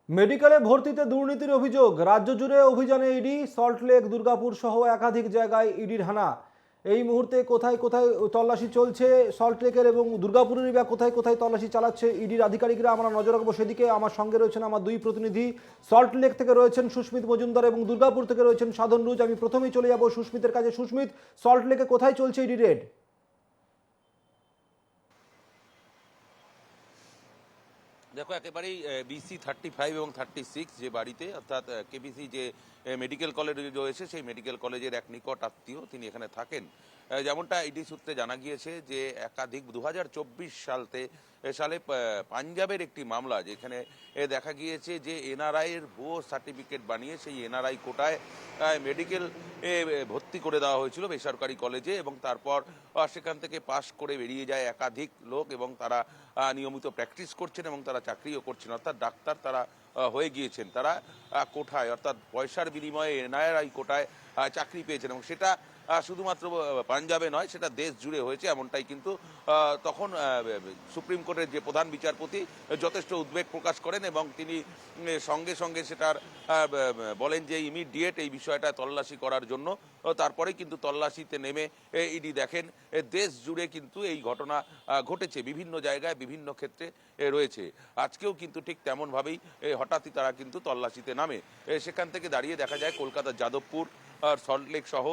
মেডিকেলে ভর্তিতে দুর্নীতির অভিযোগ, রাজ্য জুড়ে অভিযানে ইডি, সল্টলেক, দুর্গাপুর সহ একাধিক জায়গায় ইডির হানা। এই মুহূর্তে কোথায় কোথায় তল্লাশি চলছে সল্টলেকের এবং দুর্গাপুরের, বা কোথায় কোথায় তল্লাশি চালাচ্ছে ইডির আধিকারিকরা, আমরা নজর রাখবো সেদিকে। আমার সঙ্গে রয়েছেন আমার দুই প্রতিনিধি। সল্টলেক থেকে রয়েছেন সুস্মিত মজুমদার এবং দুর্গাপুর থেকে রয়েছেন সাধন রুজ। আমি প্রথমেই চলে যাব সুস্মিতের কাছে। সুস্মিত, সল্টলেকে কোথায় চলছে ইডি রেড? দেখো, একেবারেই BC-35 এবং 36 যে বাড়িতে, অর্থাৎ কেবিসি যে মেডিকেল কলেজ রয়েছে, সেই মেডিকেল কলেজের এক নিকট আত্মীয় তিনি এখানে থাকেন। যেমনটা ইডি সূত্রে জানা গিয়েছে যে একাধিক 2024 সালে পাঞ্জাবের একটি মামলা, যেখানে দেখা গিয়েছে যে এনআরআই এর ভুয়ো সার্টিফিকেট বানিয়ে সেই এনআরআই কোটায় মেডিকেল ভর্তি করে দেওয়া হয়েছিল বেসরকারি কলেজে, এবং তারপর সেখান থেকে পাশ করে বেরিয়ে যায় একাধিক লোক, এবং তারা নিয়মিত প্র্যাকটিস করছেন এবং তারা চাকরিও করছেন, অর্থাৎ ডাক্তার তারা হয়ে গিয়েছেন। তারা কোঠায়, অর্থাৎ পয়সার বিনিময়ে এনআরআই কোটায় চাকরি পেয়েছেন, এবং সেটা শুধুমাত্র পাঞ্জাবে নয়, সেটা দেশ জুড়ে হয়েছে। এমনটাই কিন্তু তখন সুপ্রিম কোর্টের যে প্রধান বিচারপতি যথেষ্ট উদ্বেগ প্রকাশ করেন, এবং তিনি সঙ্গে সঙ্গে সেটার বলেন যে ইমিডিয়েট এই বিষয়টা তল্লাশি করার জন্য। তারপরে কিন্তু তল্লাশিতে নেমে ইডি দেখেন দেশ জুড়ে কিন্তু এই ঘটনা ঘটেছে, বিভিন্ন জায়গায় বিভিন্ন ক্ষেত্রে রয়েছে। আজকেও কিন্তু ঠিক তেমনভাবেই হঠাৎই তারা কিন্তু তল্লাশিতে নামে। সেখান থেকে দাঁড়িয়ে দেখা যায় কলকাতার যাদবপুর, সল্টলেক সহ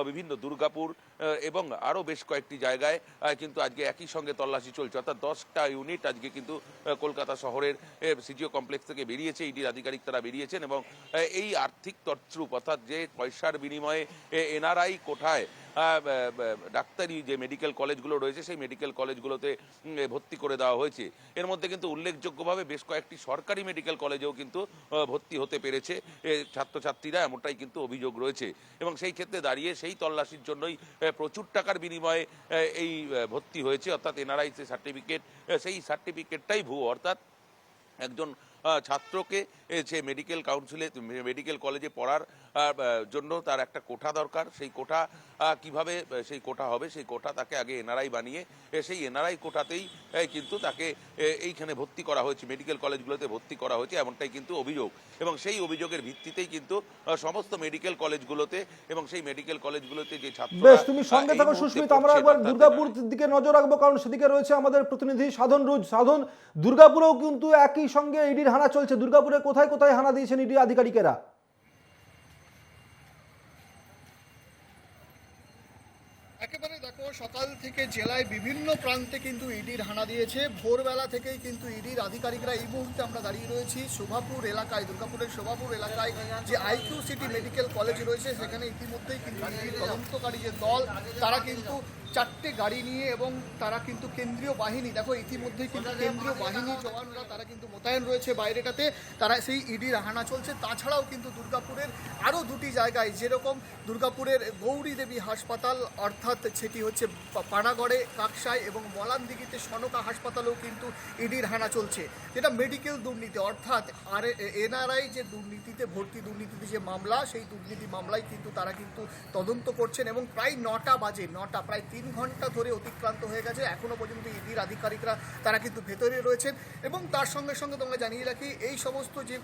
বিভিন্ন দুর্গাপুর এবং আরও বেশ কয়েকটি জায়গায় কিন্তু আজকে একই সঙ্গে তল্লাশি চলছে, অর্থাৎ 10টা ইউনিট আজকে কিন্তু কলকাতা শহরের সিজিও কমপ্লেক্স থেকে বেরিয়েছে, ইডির আধিকারিক তারা বেরিয়েছেন, এবং এই আর্থিক তছরূপ, অর্থাৎ যে পয়সার বিনিময়ে এনআরআই কোঠায় ডাক্তারি যে মেডিকেল কলেজগুলো রয়েছে সেই মেডিকেল কলেজগুলোতে ভর্তি করে দেওয়া হয়েছে। এর মধ্যে কিন্তু উল্লেখযোগ্যভাবে বেশ কয়েকটি সরকারি মেডিকেল কলেজেও কিন্তু ভর্তি হতে পেরেছে ছাত্রছাত্রীরা, এমনটাই কিন্তু অভিযোগ রয়েছে। এবং সেই ক্ষেত্রে দাঁড়িয়ে সেই তল্লাশির জন্যই প্রচুর টাকার বিনিময়ে এই ভর্তি হয়েছে, অর্থাৎ এনআরআই যে সার্টিফিকেট, সেই সার্টিফিকেটটাই ভুয়ো। অর্থাৎ একজন ছাত্রকে সে মেডিকেল কাউন্সিলে মেডিকেল কলেজে পড়ার জন্য তার একটা কোঠা দরকার, সেই কোঠা কিভাবে সেই কোঠা হবে, সেই কোঠা তাকে আগে এনআরআই বানিয়ে সেই এনআরআই কোঠাতেই কিন্তু তাকে এইখানে ভর্তি করা হয়েছে, মেডিকেল কলেজগুলোতে ভর্তি করা হয়েছে, এমনটাই কিন্তু অভিযোগ। এবং সেই অভিযোগের ভিত্তিতেই কিন্তু সমস্ত মেডিকেল কলেজগুলোতে এবং সেই মেডিকেল কলেজগুলোতে যে ছাত্র। বেশ, তুমি সঙ্গে থাকো সুস্মিত, আমরা একবার দুর্গাপুর দিকে নজর রাখবো, কারণ সেদিকে রয়েছে আমাদের প্রতিনিধি সাধন রুজ। সাধন, দুর্গাপুরেও কিন্তু একই সঙ্গে ইডির হানা চলছে। দুর্গাপুরে কোথায় কোথায় হানা দিয়েছেন ইডি আধিকারিকেরা? একেবারে দেখো, সকাল থেকে জেলায় বিভিন্ন প্রান্তে কিন্তু ইডির হানা দিয়েছে। ভোরবেলা থেকেই কিন্তু ইডির আধিকারিকরা, এই মুহূর্তে আমরা দাঁড়িয়ে রয়েছি শোভাপুর এলাকায়, দুর্গাপুরের শোভাপুর এলাকায় যে আইকিউ সিটি মেডিকেল কলেজ রয়েছে, সেখানে ইতিমধ্যেই কিন্তু ইডির তদন্তকারী যে দল, তারা কিন্তু 4টে গাড়ি নিয়ে, এবং তারা কিন্তু কেন্দ্রীয় বাহিনী, দেখো ইতিমধ্যেই কিন্তু কেন্দ্রীয় বাহিনী জওয়ানরা তারা কিন্তু মোতায়েন রয়েছে বাইরেটাতে, তারা সেই ইডির হানা চলছে। তাছাড়াও কিন্তু দুর্গাপুরের আরও 2টি জায়গায়, যেরকম দুর্গাপুরের গৌরী দেবী হাসপাতাল, অর্থাৎ সেটি হচ্ছে পানাগড়ে, কাকসায়, এবং মলানদিঘিতে সনকা হাসপাতালেও কিন্তু ইডির হানা চলছে, যেটা মেডিকেল দুর্নীতি, অর্থাৎ এনআরআই যে দুর্নীতিতে ভর্তি দুর্নীতিতে যে মামলা, সেই দুর্নীতি মামলায় কিন্তু তারা কিন্তু তদন্ত করছেন। এবং প্রায় 9টা বাজে, প্রায় 3 ঘন্টা ধরে অতিক্রান্ত হয়ে গেছে, এখনও পর্যন্ত ইডির আধিকারিকরা তারা কিন্তু ভেতরে রয়েছেন। এবং তার সঙ্গে সঙ্গে তোমরা জানিয়ে রাখি, এই সমস্ত যে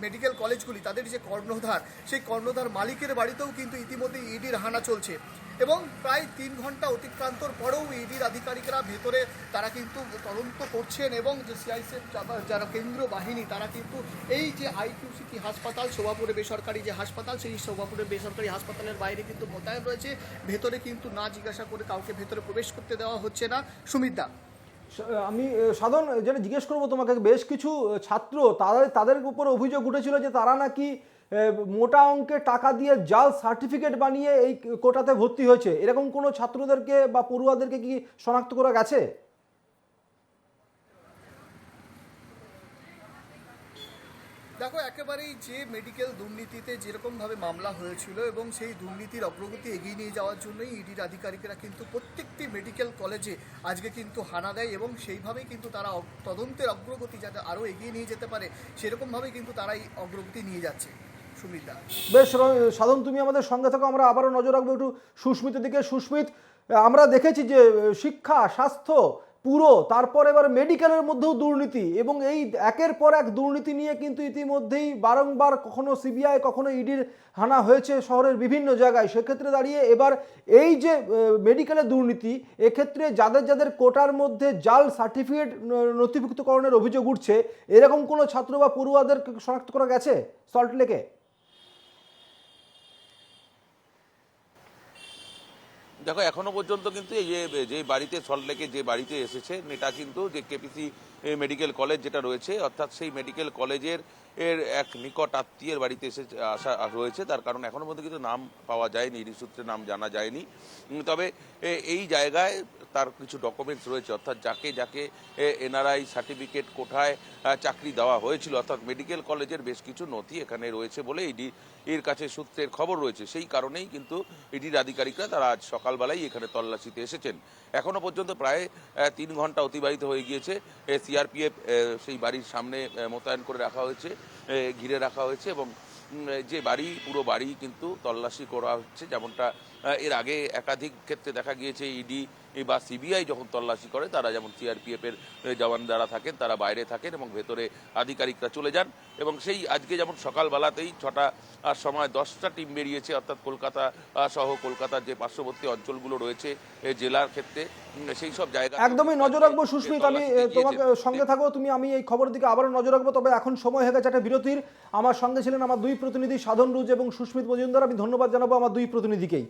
মেডিকেল কলেজগুলি, তাদের যে কর্ণধার, সেই কর্ণধার মালিকের বাড়িতেও কিন্তু ইতিমধ্যে ইডির হানা চলছে। এবং প্রায় 3 ঘন্টা অতিক্রান্তর পরেও ইডির আধিকারিকরা ভেতরে তারা কিন্তু তদন্ত করছেন, এবং যে সিআইএসএফ যারা কেন্দ্রীয় বাহিনী, তারা কিন্তু এই যে আইকিউ সিটি হাসপাতাল, শোভাপুরে বেসরকারি যে হাসপাতাল, সেই শোভাপুরের বেসরকারি হাসপাতালের বাইরে কিন্তু মোতায়েন রয়েছে। ভেতরে কিন্তু না জিজ্ঞাসা করে কাউকে ভেতরে প্রবেশ করতে দেওয়া হচ্ছে না। সুমিতদা, আমি সাধন যেটা জিজ্ঞেস করবো তোমাকে, বেশ কিছু ছাত্র তাদের উপর অভিযোগ উঠেছিল যে তারা নাকি মোটা অঙ্কের টাকা দিয়ে জাল সার্টিফিকেট বানিয়ে এই কোটাতে ভর্তি হয়েছে। এরকম কোনো ছাত্রদেরকে বা পড়ুয়াদেরকে কি শনাক্ত করা গেছে? দেখো, একেবারেই যে মেডিকেল দুর্নীতিতে যেরকমভাবে মামলা হয়েছিল, এবং সেই দুর্নীতির অগ্রগতি এগিয়ে নিয়ে যাওয়ার জন্যই ইডির আধিকারিকেরা কিন্তু প্রত্যেকটি মেডিকেল কলেজে আজকে কিন্তু হানা দেয়, এবং সেইভাবেই কিন্তু তারা তদন্তের অগ্রগতি যাতে আরও এগিয়ে নিয়ে যেতে পারে, সেরকমভাবেই কিন্তু তারা এই অগ্রগতি নিয়ে যাচ্ছে। সুমিতা, বেশ সাধন, তুমি আমাদের সঙ্গে থাকো, আমরা আবারও নজর রাখবো একটু সুস্মিতের দিকে। সুস্মিত, আমরা দেখেছি যে শিক্ষা, স্বাস্থ্য, পুরো, তারপর এবার মেডিকেলের মধ্যেও দুর্নীতি, এবং এই একের পর এক দুর্নীতি নিয়ে কিন্তু ইতিমধ্যেই বারংবার কখনো সিবিআই কখনো ইডির হানা হয়েছে শহরের বিভিন্ন জায়গায়। সেক্ষেত্রে দাঁড়িয়ে এবার এই যে মেডিকেলের দুর্নীতি, এক্ষেত্রে যাদের যাদের কোটার মধ্যে জাল সার্টিফিকেট নথিভুক্তকরণের অভিযোগ উঠছে, এরকম কোনো ছাত্র বা পড়ুয়াদের শনাক্ত করা গেছে সল্টলেকে? দেখো এখনো পর্যন্ত কিন্তু এই যে বাড়িতে সল্টলেকে যে বাড়িতে এসেছে এটা কিন্তু যে কেপিসি মেডিকেল কলেজ যেটা রয়েছে, অর্থাৎ সেই মেডিকেল কলেজের এক নিকট আত্মীয়ের বাড়িতে এসে আসা রয়েছে। তার কারণ এখনো পর্যন্ত কিন্তু নাম পাওয়া যায়নি, ইডি সূত্রে নাম জানা যায়নি। তবে এই জায়গায় তার কিছু ডকুমেন্টস রয়েছে, অর্থাৎ যাকে যাকে এনআরআই সার্টিফিকেট কোঠায় চাকরি দেওয়া হয়েছিল, অর্থাৎ মেডিকেল কলেজের বেশ কিছু নথি এখানে রয়েছে বলে এর কাছে সূত্রের খবর রয়েছে। সেই কারণেই কিন্তু ইডির আধিকারিকরা তারা আজ সকালবেলায় এখানে তল্লাশিতে এসেছেন। এখনো পর্যন্ত প্রায় 3 ঘন্টা অতিবাহিত হয়ে গিয়েছে। সিআরপিএফ সেই বাড়ির সামনে মোতায়েন করে রাখা হয়েছে, ঘিরে রাখা হয়েছে, এবং যে বাড়ি পুরো বাড়ি কিন্তু তল্লাশি করা হচ্ছে। যেমনটা এর আগে একাধিক ক্ষেত্রে দেখা গিয়েছে, ইডি বা সিবিআই যখন তল্লাশি করে তারা যেমন সিআরপিএফের জওয়ান যারা থাকেন তারা বাইরে থাকেন এবং ভেতরে আধিকারিকরা চলে যান। এবং সেই আজকে যেমন সকালবেলাতেই 6টার সময় 10টা টিম বেরিয়েছে, অর্থাৎ কলকাতা সহ কলকাতার যে পার্শ্ববর্তী অঞ্চলগুলো রয়েছে জেলার ক্ষেত্রে সেই সব জায়গা একদমই নজর রাখবো সুস্মিত, আমি তোমাকে সঙ্গে থাকবো, আমি এই খবরের দিকে আবারও নজর রাখবো। তবে এখন সময় হয়ে গেছে একটা বিরতির। আমার সঙ্গে ছিলেন আমার দুই প্রতিনিধি সাধন রুজ এবং সুস্মিত মজুমদার। আমি ধন্যবাদ জানাবো আমার দুই প্রতিনিধিকেই।